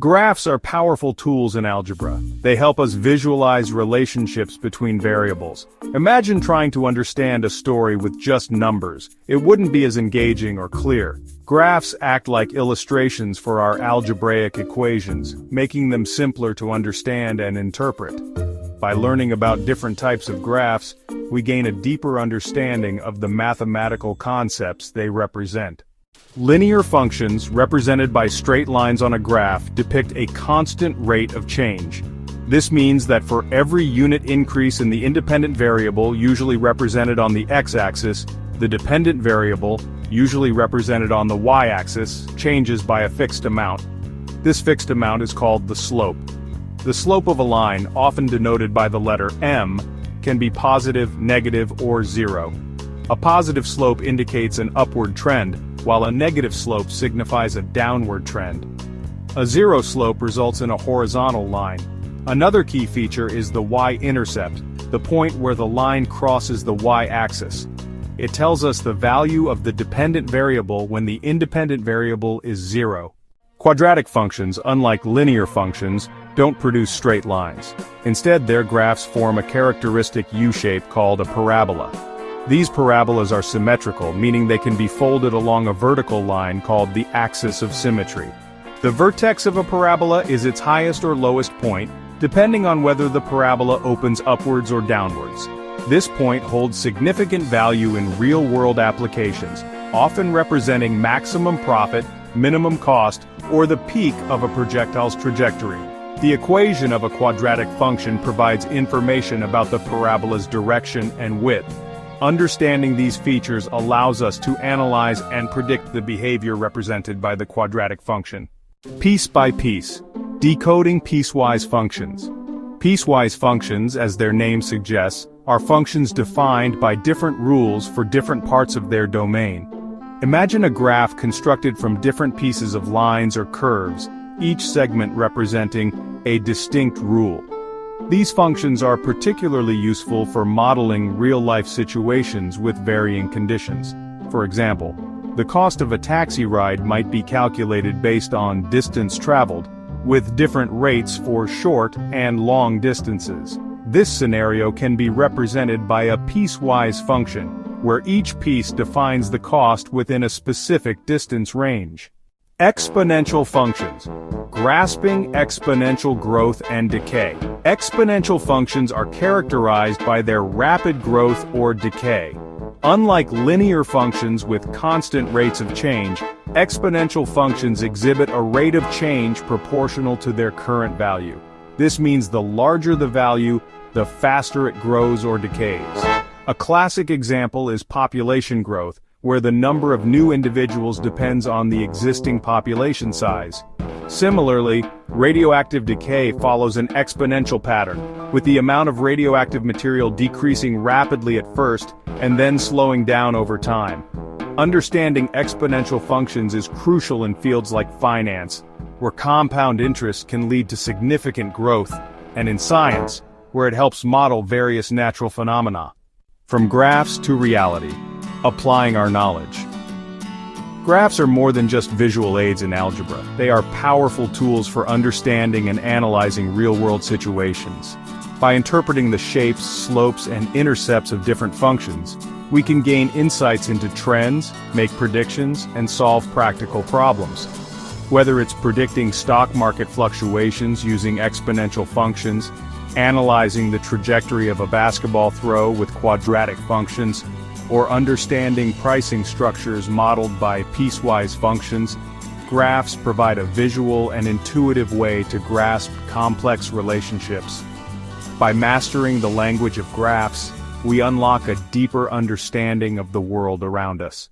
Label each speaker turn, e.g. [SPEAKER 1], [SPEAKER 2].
[SPEAKER 1] Graphs are powerful tools in algebra. They help us visualize relationships between variables. Imagine trying to understand a story with just numbers. It wouldn't be as engaging or clear. Graphs act like illustrations for our algebraic equations, making them simpler to understand and interpret. By learning about different types of graphs, we gain a deeper understanding of the mathematical concepts they represent. Linear functions, represented by straight lines on a graph, depict a constant rate of change. This means that for every unit increase in the independent variable, usually represented on the x-axis, the dependent variable, usually represented on the y-axis, changes by a fixed amount. This fixed amount is called the slope. The slope of a line, often denoted by the letter m, can be positive, negative, or zero. A positive slope indicates an upward trend, while a negative slope signifies a downward trend. A zero slope results in a horizontal line. Another key feature is the y-intercept, the point where the line crosses the y-axis. It tells us the value of the dependent variable when the independent variable is zero. Quadratic functions, unlike linear functions, don't produce straight lines. Instead, their graphs form a characteristic U-shape called a parabola. These parabolas are symmetrical, meaning they can be folded along a vertical line called the axis of symmetry. The vertex of a parabola is its highest or lowest point, depending on whether the parabola opens upwards or downwards. This point holds significant value in real-world applications, often representing maximum profit, minimum cost, or the peak of a projectile's trajectory. The equation of a quadratic function provides information about the parabola's direction and width. Understanding these features allows us to analyze and predict the behavior represented by the quadratic function. Piece by piece. Decoding piecewise functions. Piecewise functions, as their name suggests, are functions defined by different rules for different parts of their domain. Imagine a graph constructed from different pieces of lines or curves, each segment representing a distinct rule. These functions are particularly useful for modeling real-life situations with varying conditions. For example, the cost of a taxi ride might be calculated based on distance traveled, with different rates for short and long distances. This scenario can be represented by a piecewise function, where each piece defines the cost within a specific distance range. Exponential functions. Grasping exponential growth and decay. Exponential functions are characterized by their rapid growth or decay. Unlike linear functions with constant rates of change, exponential functions exhibit a rate of change proportional to their current value. This means the larger the value, the faster it grows or decays. A classic example is population growth, where the number of new individuals depends on the existing population size. Similarly, radioactive decay follows an exponential pattern, with the amount of radioactive material decreasing rapidly at first, and then slowing down over time. Understanding exponential functions is crucial in fields like finance, where compound interest can lead to significant growth, and in science, where it helps model various natural phenomena. From graphs to reality. Applying our knowledge. Graphs are more than just visual aids in algebra. They are powerful tools for understanding and analyzing real-world situations. By interpreting the shapes, slopes, and intercepts of different functions, we can gain insights into trends, make predictions, and solve practical problems. Whether it's predicting stock market fluctuations using exponential functions, analyzing the trajectory of a basketball throw with quadratic functions, or understanding pricing structures modeled by piecewise functions, graphs provide a visual and intuitive way to grasp complex relationships. By mastering the language of graphs, we unlock a deeper understanding of the world around us.